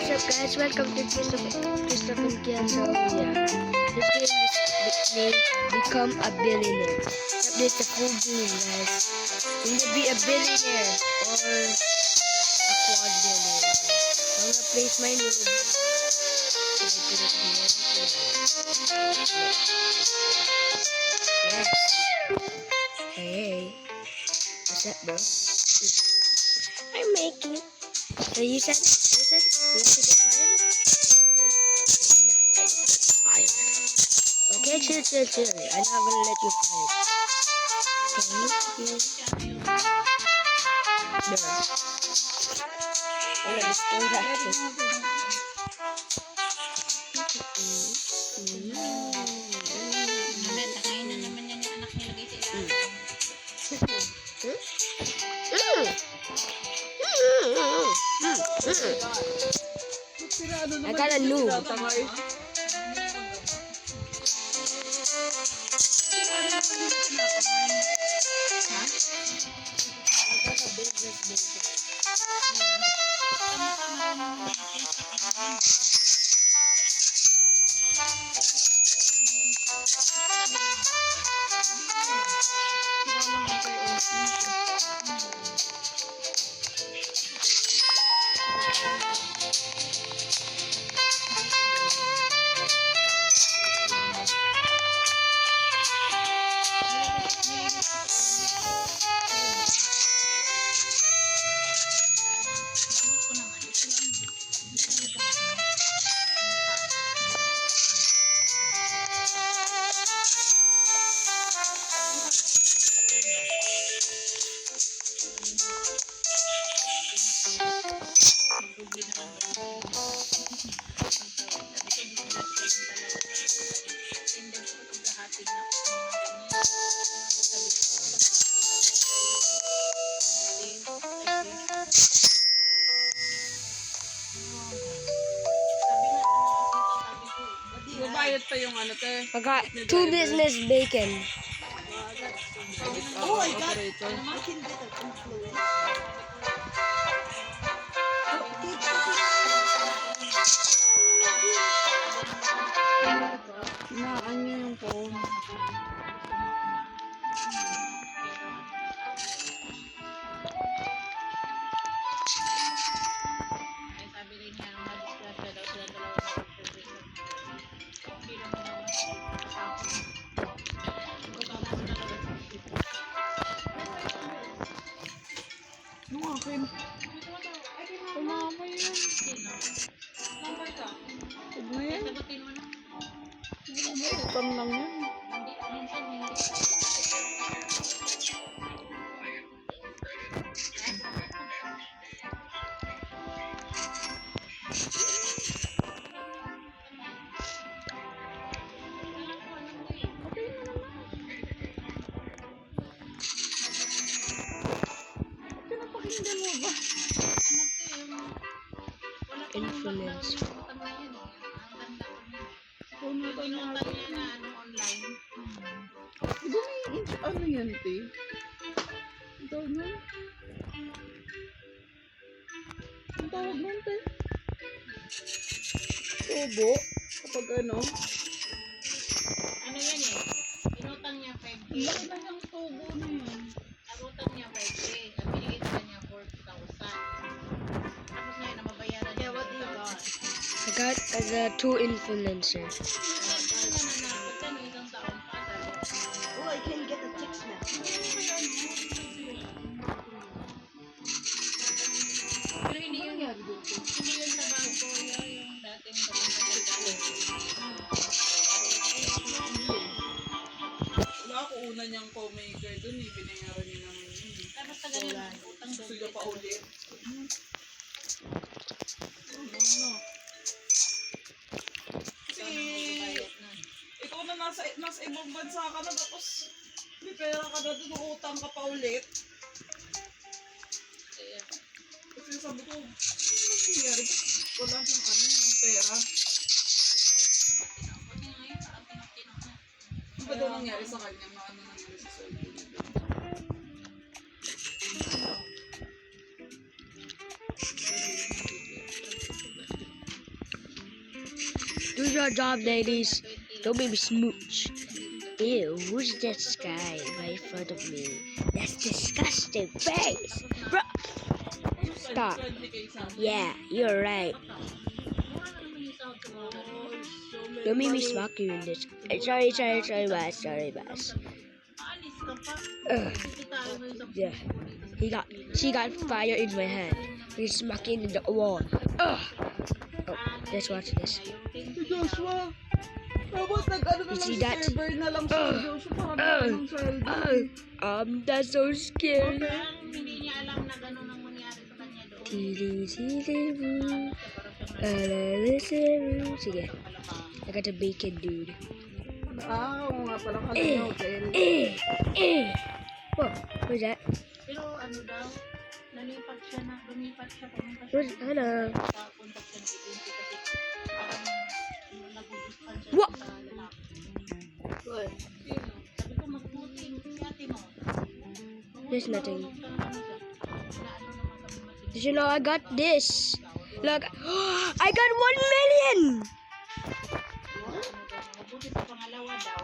What's up guys, welcome to Christopher Kian. So yeah, this game is named Become a Billionaire. That's the full game guys. You can be a billionaire or a quadrillionaire. I'm gonna place my noob. Can I put it here? Yes. Hey. What's up bro? I'm making it. So you said you want to get fired? No, I'm not gonna get fired. Okay, chill. I'm not gonna let you fired. Thank you. No. I'm gonna destroy that shit. I got a noob. Bayad pa yung ano te. I got 2 business bacon. Oh my God. Naan niya yung phone. Yung akin. Tumama yan. Huwag na yan. Utang lang yan. Pinapakinggan mo ba? Influence. Punutan natin. Di ba may ano yan, te? Ang tawag nun? Ang tawag nun, te? Tubo? Kapag ano? Ano yan eh? Inutang niya 5K. Laki na yung tubo na yan. Nagutang niya 5K. Ang binigay sa kanya 4,000. Tapos ngayon, namabayaran niya. What do you got? I got 2 influencers. Pagkano isang taon pa? Oh, I can get a text now. Pero hindi yun sa bangko. Yung dating Wala ako una niyang co-maker dun eh. Binayaran niya naman yun. Tapos sa ganyan, utang doon. Gusto niya pa ulit. Kasi ikaw na nasa ibang bansa ka na tapos may pera ka na dun, utang ka pa ulit. Kasi sabi ko, ano nangyayari? Wala siyang ano, ng pera. Ano ba daw nangyari sa kanya? Ano nangyari sa soldo niya doon? Do your job, ladies. Don't make me smooch. Ew, who's this guy right in front of me? That's disgusting face. Bro, stop. Friendly kay Sam. Yeah, you're right. Mura na naman yung sound sa mga ganun. Don't make me smack you in this. Sorry, boss. Sorry, boss. Alis ka pa. Ugh. Sisitahin mo yung sa Yeah. She got fire in my hand. He's smacking in the wall. Ugh. Oh, let's watch this. Si Joshua. Tapos nag-ano na You lang see si that? server na lang si Joshua para ng sweldo. That's so scary. Parang hindi niya alam na gano'n ang mangyari sa kanya doon. Sige. I got a bacon, dude. Oo nga pala kasi hotel. Whoa, where's that? Pero ano daw, lumipat siya pumunta siya. Where's, hello. Papunta siya ng agency kasi parang nagugustuhan siya What? sa lalaki. What? Sabi ko, magputi si ate mo. There's nothing. Marunong ka naman siya. Na ano naman kami masin. Did you know I got this? Look, I got 1 million! Mabuti sa pangalawa daw.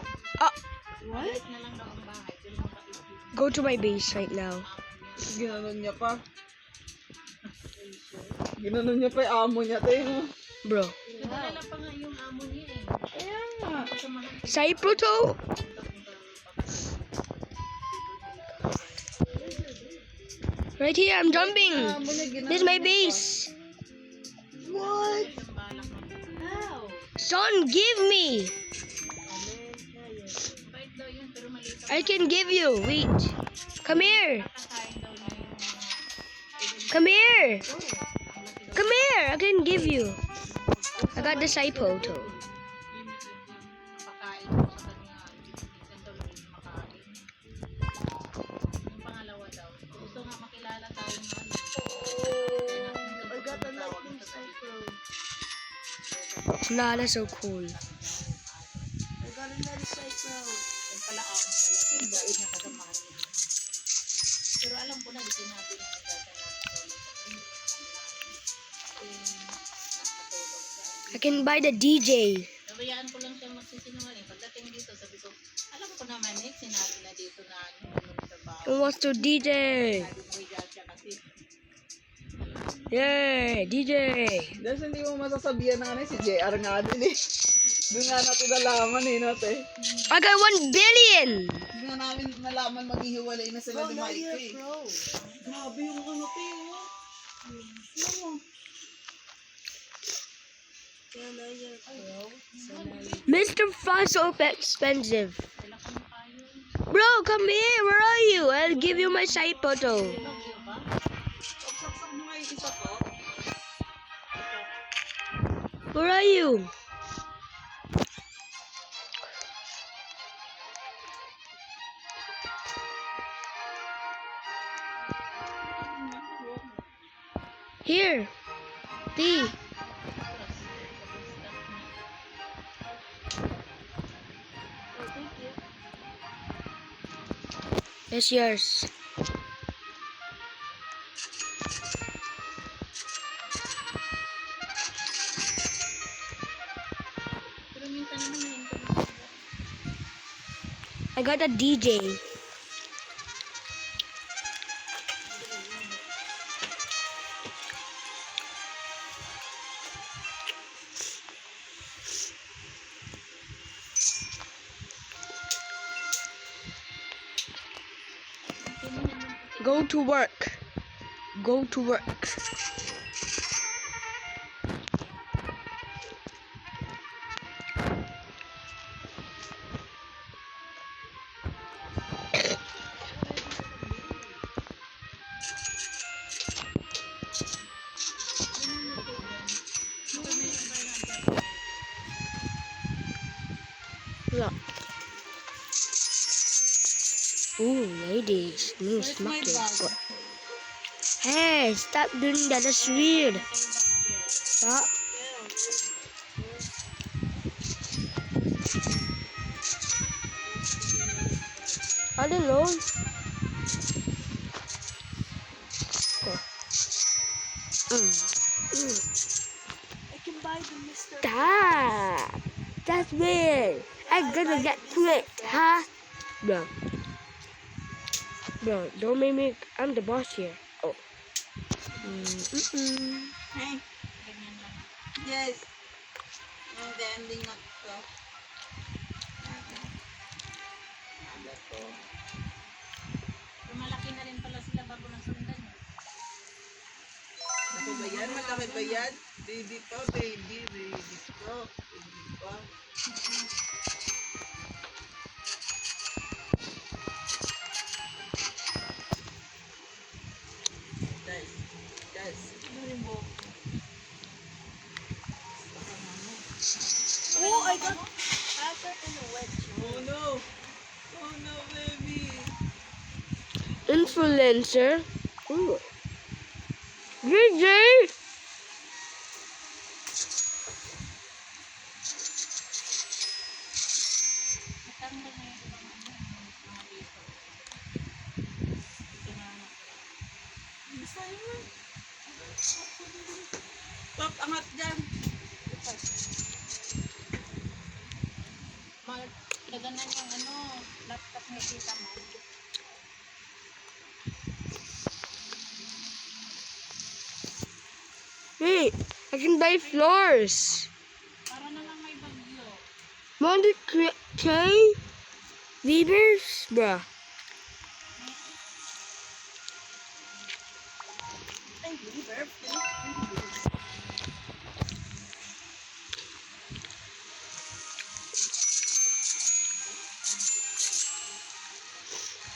Balik na lang daw ang bahay. Pero makaibig. Go to my base right now. Ginanon niya pa. Ginanon niya pa yung amo niya. Tayo mo. Bro. Nagdala pa nga yung amo niya eh. Kaya nga. Sa mga Cypro to? Right here, I'm jumping. Amo niya ginanon This is my niya pa. base. What? balak na. How? Son, give me. Bait daw yun pero maliit ang I can give you. Wait. Come here. kakain daw niya yung mga Come here. Come here. I can give you. I got the Cypro to. pakain ko sa kanya. Minsan daw hindi makain. Yung pangalawa daw. Gusto nga makilala tayo ng ano. I got a lightning cyclone. Nah, that's so cool. I got another cyclone. Yung pala ang pala yung bait niya kasamahan niya. Pero alam ko na di sinabi niya I can buy the DJ. nabayaan ko lang siya magsisinungaling. Pagdating dito, sabi ko, alam ko naman eh, sinabi na dito na ano sa bahay. Who wants to DJ? Sabi mo yan siya kasi. Yay, DJ. Dahil hindi mo masasabihan na ano si JR nga din eh. Doon nga natin nalaman eh natin. I got 1 billion. Hindi nga namin nalaman maghihiwalay na sila Oh, ni now Mike you're eh. pro. Grabe yung ano tayo. Ano? Yeah, now you're pro. So now you... Mr. Frost so expensive. Sila ka mukha yun. Bro, come here. Where are you? I'll give you my Cypro to. Love you ba? Saksak mo nga yung isa ko. Where are you? Here. D. Oh, thank you. It's yours. Pero minsan naman yun ko. I got a DJ. Go to work. Go to work. Look. Ooh, ladies. Me smack your foot. Hey, stop doing that. That's weird. Stop. I don't know. Go. I can buy buy the Mr. Stop. That's weird. I'm gonna get tricked, huh? Bro. Bro, don't make me. I'm the boss here. Oh. Hey, Ganyan lang. yes. And the ending na to. Ano to? Lumalaki na rin pala sila bago nasundan eh. Ano ba yan? Malaki ba yan? Baby pa, baby pa. Baby pa. Guys, guys. Ano yung buhok? Oh, I got Packer in a wet shoe. Oh no! Oh no, baby! Influencer. Ooh. DJ. Natanggal na yung ibang mga dito. Ito na ano. Masaya mo. Top, angat dyan. Laganan yung ano, laptop ni tita mo. Hey, I can buy floors. Para na lang may bagyo. Want to try Weavers? Bruh. Ay, liver.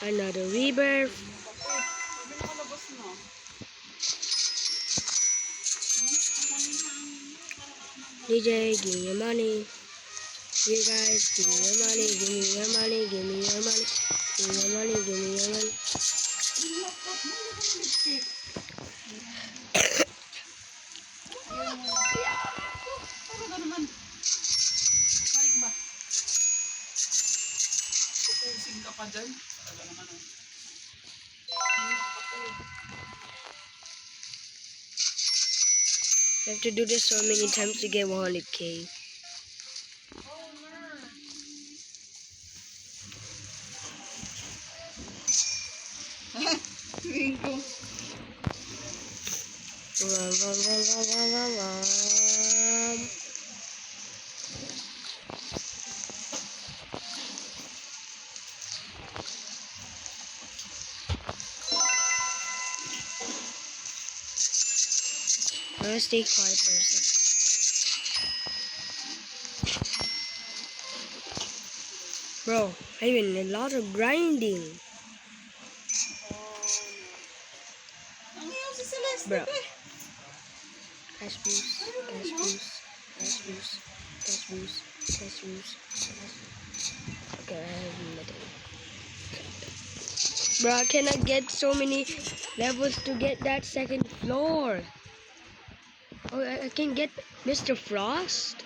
Another Weaver. Sabi nakalabas na. DJ, give me your money. You guys, give me your money, give me your money, give me your money. Give me your money, give me your money. Ano naman? Hari ka ba? Pusing ka pa dyan. Talaga naman ah. You have to do this so many times to get 100k. Ringo. Rum, rum, rum, rum, rum, rum, rum. I'm gonna stay quiet for a second. Bro, I mean a lot of grinding. Ang hiyaw si Celeste Bro. eh. Cash boost, cash boost, cash boost, cash boost, cash boost, Okay, I have nothing. Bro, I cannot get so many levels to get that second floor. Oh, I can get Mr. Frost?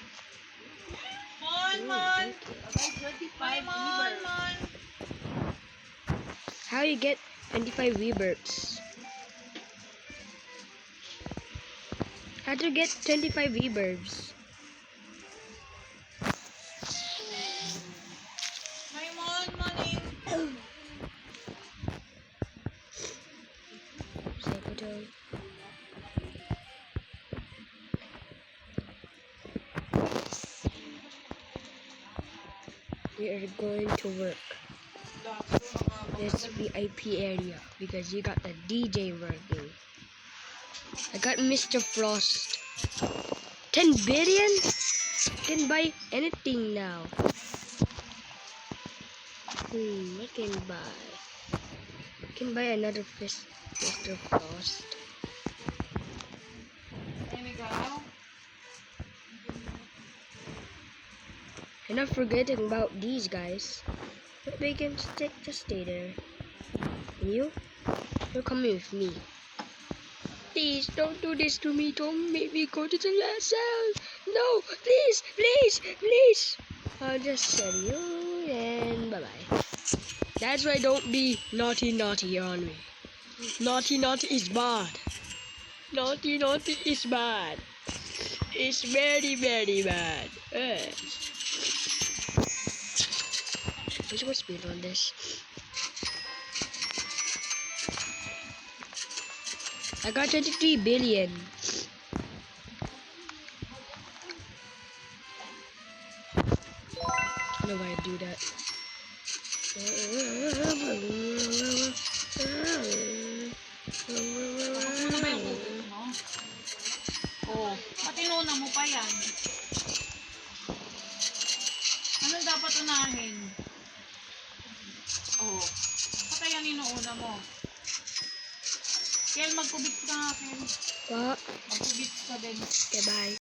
Mon! Bye, Mon! How you get 25 V-Burps? How to get 25 V-Burps? Bye, Mon! Money! Secretary. We are going to work this VIP area because you got the DJ working. I got Mr. Frost. 10 billion? Can buy anything now. What can buy? Can buy another Mr. Frost. There we go. And not forgetting about these guys. But they can just stay there. And you're coming with me. Please don't do this to me. Don't make me go to the last cell. No, please, please, please. I'll just sell you and bye bye. That's why don't be naughty on me. Naughty is bad. Naughty is bad. is very, very bad. What's my speed on this? I got 23 billion. I don't know why I do that. Ano ba yung focus mo? Oh, pati inuna mo pa yan. Ano dapat unahin? Oh, pati yan inuuna mo. Kel, magkubit ka nga, Kel. What? Magkubit ka din. Okay, bye.